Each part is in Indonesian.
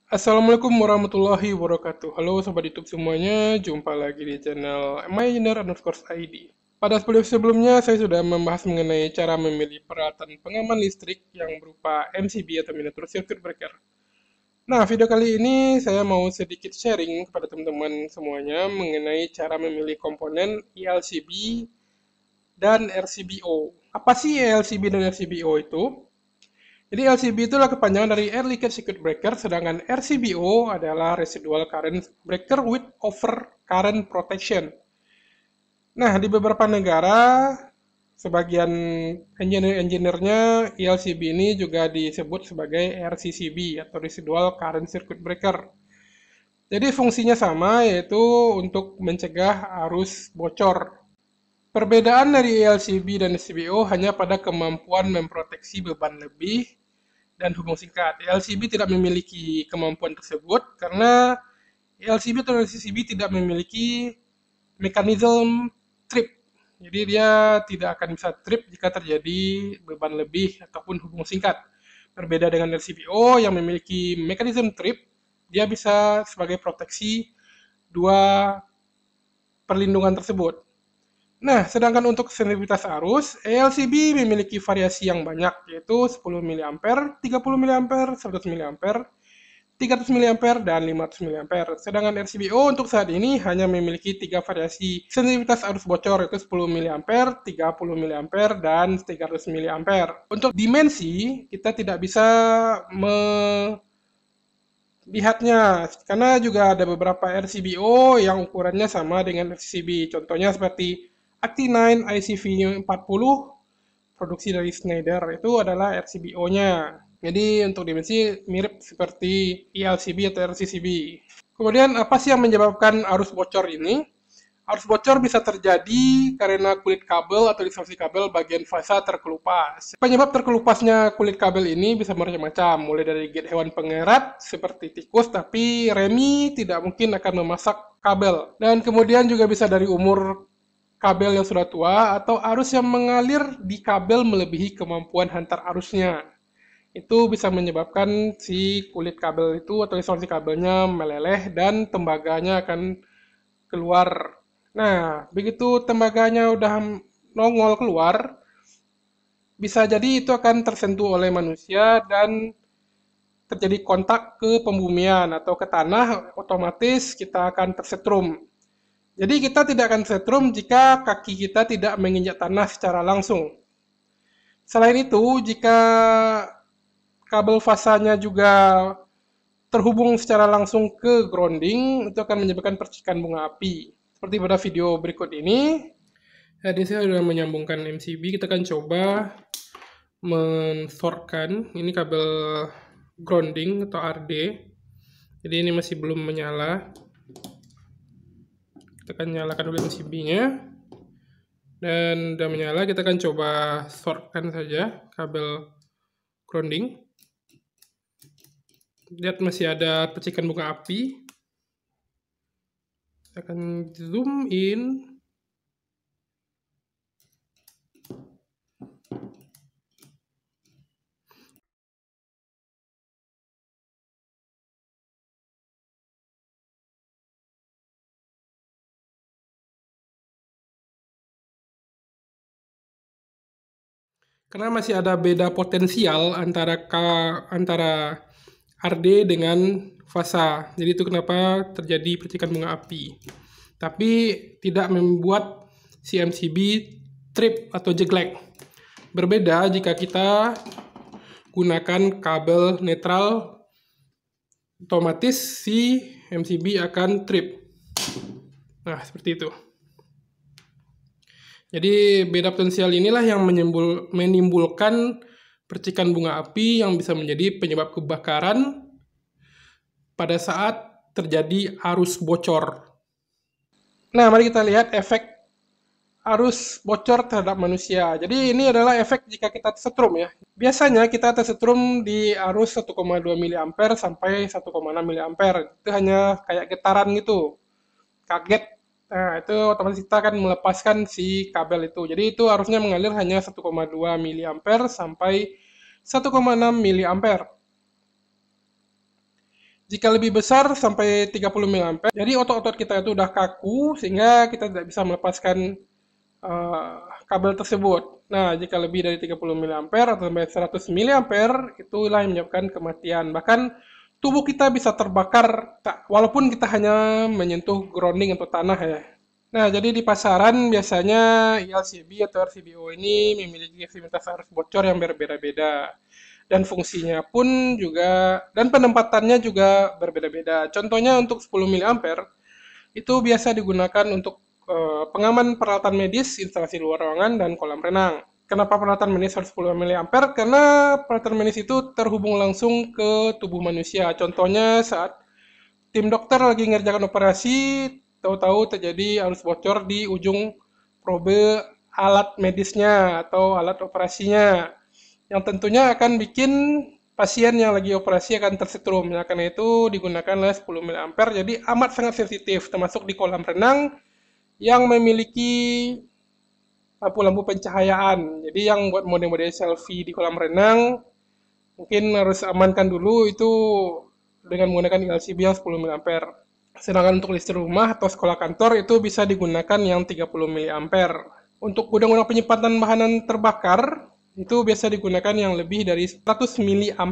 Assalamualaikum warahmatullahi wabarakatuh. Halo Sobat YouTube semuanya, jumpa lagi di channel MyEngineer_ID. Pada video sebelumnya, saya sudah membahas mengenai cara memilih peralatan pengaman listrik yang berupa MCB atau miniatur circuit breaker. Nah, video kali ini saya mau sedikit sharing kepada teman-teman semuanya mengenai cara memilih komponen ELCB dan RCBO. Apa sih ELCB dan RCBO itu? Jadi LCB itulah kepanjangan dari Air Leakage Circuit Breaker, sedangkan RCBO adalah Residual Current Breaker with Over Current Protection. Nah, di beberapa negara, sebagian engineer-nya ELCB ini juga disebut sebagai RCCB atau Residual Current Circuit Breaker. Jadi fungsinya sama, yaitu untuk mencegah arus bocor. Perbedaan dari ELCB dan RCBO hanya pada kemampuan memproteksi beban lebih dan hubung singkat. LCB tidak memiliki kemampuan tersebut karena LCB atau LCCB tidak memiliki mekanisme trip. Jadi dia tidak akan bisa trip jika terjadi beban lebih ataupun hubung singkat. Berbeda dengan LCBO yang memiliki mekanisme trip, dia bisa sebagai proteksi dua perlindungan tersebut. Nah, sedangkan untuk sensitivitas arus, ELCB memiliki variasi yang banyak, yaitu 10 mA, 30 mA, 100 mA, 300 mA, dan 500 mA. Sedangkan RCBO untuk saat ini hanya memiliki 3 variasi sensitivitas arus bocor, yaitu 10 mA, 30 mA, dan 300 mA. Untuk dimensi, kita tidak bisa melihatnya, karena juga ada beberapa RCBO yang ukurannya sama dengan RCB. Contohnya seperti Acti9 ICV40 produksi dari Schneider, itu adalah RCBO-nya. Jadi untuk dimensi mirip seperti ELCB atau RCCB. Kemudian apa sih yang menyebabkan arus bocor ini? Arus bocor bisa terjadi karena kulit kabel atau distorsi kabel bagian fasa terkelupas. Penyebab terkelupasnya kulit kabel ini bisa bermacam-macam, mulai dari gate hewan pengerat seperti tikus, tapi remi tidak mungkin akan memasak kabel. Dan kemudian juga bisa dari umur kabel yang sudah tua atau arus yang mengalir di kabel melebihi kemampuan hantar arusnya. Itu bisa menyebabkan si kulit kabel itu atau distorsi kabelnya meleleh dan tembaganya akan keluar. Nah, begitu tembaganya udah nongol keluar, bisa jadi itu akan tersentuh oleh manusia dan terjadi kontak ke pembumian atau ke tanah, otomatis kita akan tersetrum. Jadi kita tidak akan setrum jika kaki kita tidak menginjak tanah secara langsung. Selain itu, jika kabel fasanya juga terhubung secara langsung ke grounding, itu akan menyebabkan percikan bunga api. Seperti pada video berikut ini. Jadi saya sudah menyambungkan MCB, kita akan coba mensortkan ini kabel grounding atau RD. Jadi ini masih belum menyala. Kita akan nyalakan dulu MCB-nya. Dan udah menyala, kita akan coba shortkan saja kabel grounding. Lihat masih ada percikan bunga api. Kita akan zoom in. Karena masih ada beda potensial antara RD dengan fasa. Jadi itu kenapa terjadi percikan bunga api. Tapi tidak membuat si MCB trip atau jeglek. Berbeda jika kita gunakan kabel netral, otomatis si MCB akan trip. Nah, seperti itu. Jadi beda potensial inilah yang menimbulkan percikan bunga api yang bisa menjadi penyebab kebakaran pada saat terjadi arus bocor. Nah, mari kita lihat efek arus bocor terhadap manusia. Jadi ini adalah efek jika kita tersetrum ya. Biasanya kita tersetrum di arus 1,2 mA sampai 1,6 mA. Itu hanya kayak getaran gitu. Kaget. Nah, itu otomatis kita akan melepaskan si kabel itu. Jadi itu arusnya mengalir hanya 1,2 mA sampai 1,6 mA. Jika lebih besar sampai 30 mA, jadi otot-otot kita itu udah kaku sehingga kita tidak bisa melepaskan kabel tersebut. Nah, jika lebih dari 30 mA atau sampai 100 mA, itulah yang menyebabkan kematian. Bahkan tubuh kita bisa terbakar walaupun kita hanya menyentuh grounding atau tanah ya. Nah, jadi di pasaran biasanya LCB atau RCBO ini memiliki aktivitas arus bocor yang berbeda-beda. Dan fungsinya pun juga, dan penempatannya juga berbeda-beda. Contohnya untuk 10 mA, itu biasa digunakan untuk pengaman peralatan medis, instalasi luar ruangan, dan kolam renang. Kenapa peralatan medis harus 10 mA? Karena peralatan medis itu terhubung langsung ke tubuh manusia. Contohnya saat tim dokter lagi ngerjakan operasi, tahu-tahu terjadi arus bocor di ujung probe alat medisnya atau alat operasinya, yang tentunya akan bikin pasien yang lagi operasi akan tersetrum. Ya, karena itu digunakanlah 10 mA. Jadi amat sangat sensitif, termasuk di kolam renang yang memiliki lampu-lampu pencahayaan. Jadi yang buat mode-mode selfie di kolam renang mungkin harus amankan dulu itu dengan menggunakan LCB yang 10 mA. Sedangkan untuk listrik rumah atau sekolah kantor itu bisa digunakan yang 30 mA. Untuk gudang-gudang penyimpanan bahan terbakar itu biasa digunakan yang lebih dari 100 mA.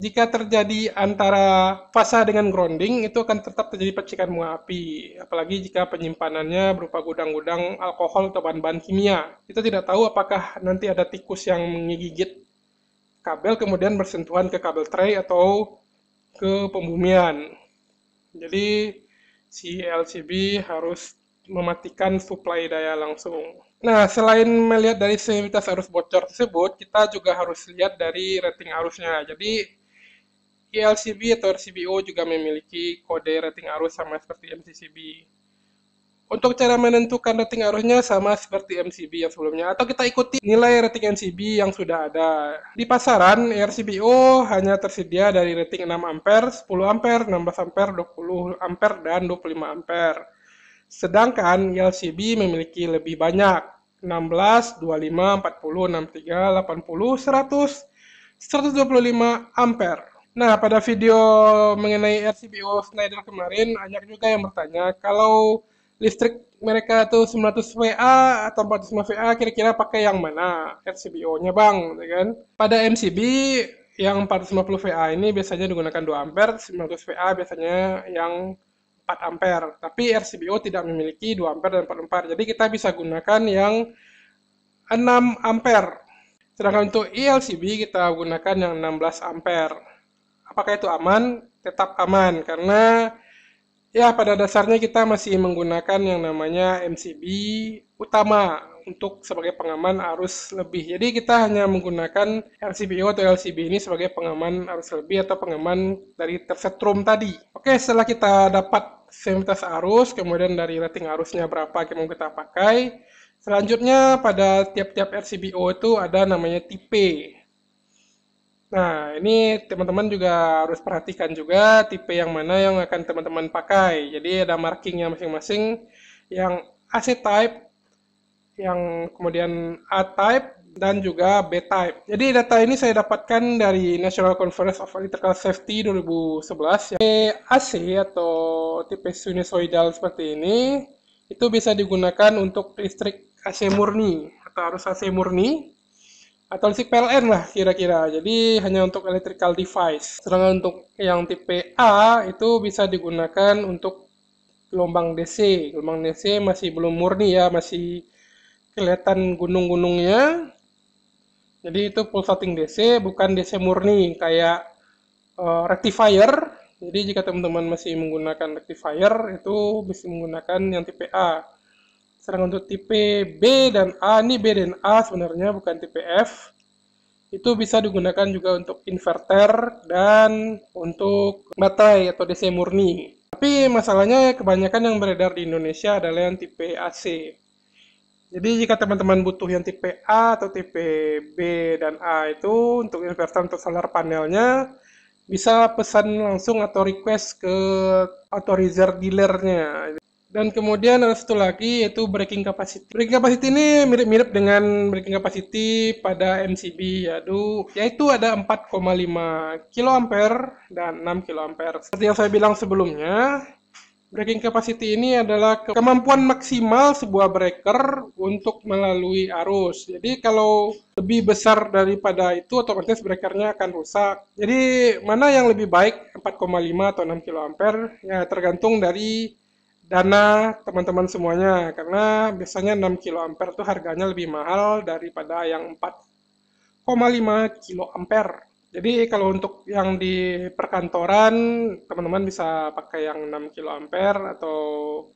Jika terjadi antara fasa dengan grounding, itu akan tetap terjadi percikan bunga api. Apalagi jika penyimpanannya berupa gudang-gudang alkohol atau bahan-bahan kimia. Kita tidak tahu apakah nanti ada tikus yang menggigit kabel kemudian bersentuhan ke kabel tray atau ke pembumian. Jadi si LCB harus mematikan suplai daya langsung. Nah, selain melihat dari sensitivitas arus bocor tersebut, kita juga harus lihat dari rating arusnya. Jadi, LCB atau RCBO juga memiliki kode rating arus sama seperti MCCB. Untuk cara menentukan rating arusnya sama seperti MCB yang sebelumnya, atau kita ikuti nilai rating MCB yang sudah ada. Di pasaran, RCBO hanya tersedia dari rating 6 ampere, 10 ampere, 16 ampere, 20 ampere, dan 25 ampere. Sedangkan LCB memiliki lebih banyak, 16, 25, 40, 63, 80, 100, 125 ampere. Nah, pada video mengenai RCBO Schneider kemarin, banyak juga yang bertanya, kalau listrik mereka tuh 900 VA atau 450 VA, kira-kira pakai yang mana RCBO-nya bang, ya kan? Pada MCB, yang 450 VA ini biasanya digunakan 2 ampere, 900 VA biasanya yang 4 ampere. Tapi RCBO tidak memiliki 2 ampere dan 4 ampere. Jadi kita bisa gunakan yang 6 ampere. Sedangkan untuk ELCB kita gunakan yang 16 ampere. Apakah itu aman? Tetap aman karena ya pada dasarnya kita masih menggunakan yang namanya MCB utama untuk sebagai pengaman arus lebih. Jadi kita hanya menggunakan RCBO atau LCB ini sebagai pengaman arus lebih atau pengaman dari tersetrum tadi. Oke, setelah kita dapat sensitivitas arus, kemudian dari rating arusnya berapa yang mau kita pakai. Selanjutnya pada tiap-tiap RCBO itu ada namanya tipe. Nah, ini teman-teman juga harus perhatikan juga tipe yang mana yang akan teman-teman pakai. Jadi ada markingnya masing-masing, yang AC type, yang kemudian A type, dan juga B type. Jadi data ini saya dapatkan dari National Conference of Electrical Safety 2011. AC atau tipe sinusoidal seperti ini, itu bisa digunakan untuk listrik AC murni atau arus AC murni, atau listrik PLN lah kira-kira. Jadi hanya untuk electrical device. Sedangkan untuk yang tipe A itu bisa digunakan untuk gelombang DC. Gelombang DC masih belum murni ya, masih kelihatan gunung-gunungnya. Jadi itu pulsating DC, bukan DC murni kayak rectifier. Jadi jika teman-teman masih menggunakan rectifier itu bisa menggunakan yang tipe A. Sedangkan untuk tipe B dan A, ini B dan A sebenarnya bukan tipe F, itu bisa digunakan juga untuk inverter dan untuk baterai atau DC murni. Tapi masalahnya kebanyakan yang beredar di Indonesia adalah yang tipe AC. Jadi jika teman-teman butuh yang tipe A atau tipe B dan A itu untuk inverter untuk solar panelnya, bisa pesan langsung atau request ke authorizer dealernya. Dan kemudian ada satu lagi yaitu breaking capacity. Breaking capacity ini mirip-mirip dengan breaking capacity pada MCB, yaitu ada 4,5 kA dan 6 kA. Seperti yang saya bilang sebelumnya, breaking capacity ini adalah kemampuan maksimal sebuah breaker untuk melalui arus. Jadi kalau lebih besar daripada itu, otomatis breakernya akan rusak. Jadi mana yang lebih baik, 4,5 atau 6 kA? Ya tergantung dari dana teman-teman semuanya, karena biasanya 6 kA itu harganya lebih mahal daripada yang 4,5 kA. Jadi kalau untuk yang di perkantoran, teman-teman bisa pakai yang 6 kA, atau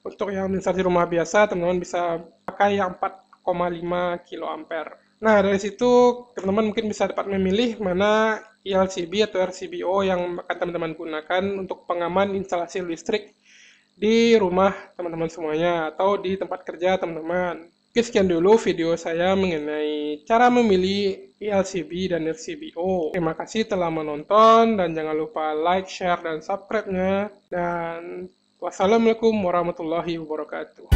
untuk yang di rumah biasa, teman-teman bisa pakai yang 4,5 kA. Nah, dari situ teman-teman mungkin bisa dapat memilih mana ELCB atau RCBO yang akan teman-teman gunakan untuk pengaman instalasi listrik di rumah teman-teman semuanya atau di tempat kerja teman-teman. Oke, sekian dulu video saya mengenai cara memilih ELCB dan RCBO. Terima kasih telah menonton dan jangan lupa like, share, dan subscribe-nya. Dan wassalamualaikum warahmatullahi wabarakatuh.